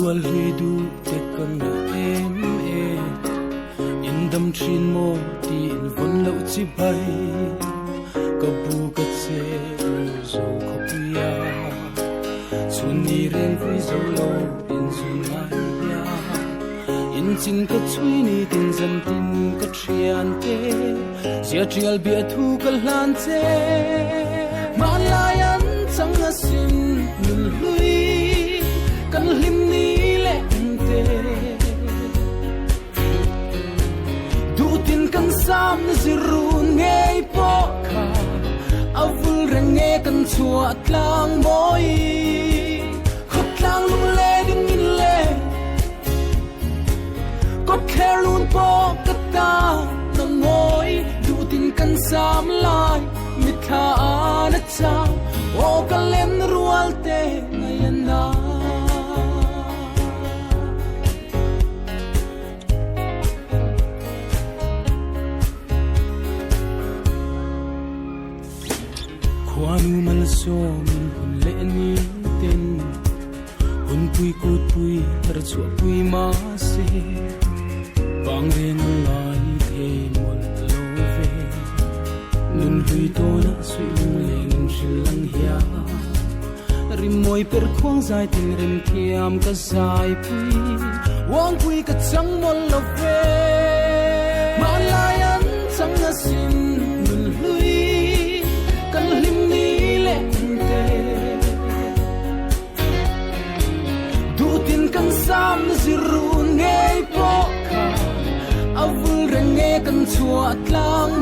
rual hui du te kan na in dam thin mo ti in von lo chi bai ka bu ka che zo khopia chuni ren vui zo lo in sunai ya in chin ka chui ni tin zan tin ka thian te sia trial bia thu ka hlan che malayan chang a sin nun hlui kan lim ni le te du tin kan sam ziru ngei po kha avul reng nge kan chua tlang moi khot tlang lung le ding in le kot kher lun po ka ta na ngoi du tin kan sam lai mi tha na cha o ka len rual te ngayan na kwanu mal so min hun le ni ten hun pui kut pui tar chu pui ma se bang ren lai the mol lo ve nun hui to na sui leng shilang hia rim moi per khong zai tin rem thiam ka zai pui wang pui ka chang mol lo ve malayan chang na sin nun hui kan lim ni le te du tin kan sam ziru ngei po kha avul reng nge kan chua tlang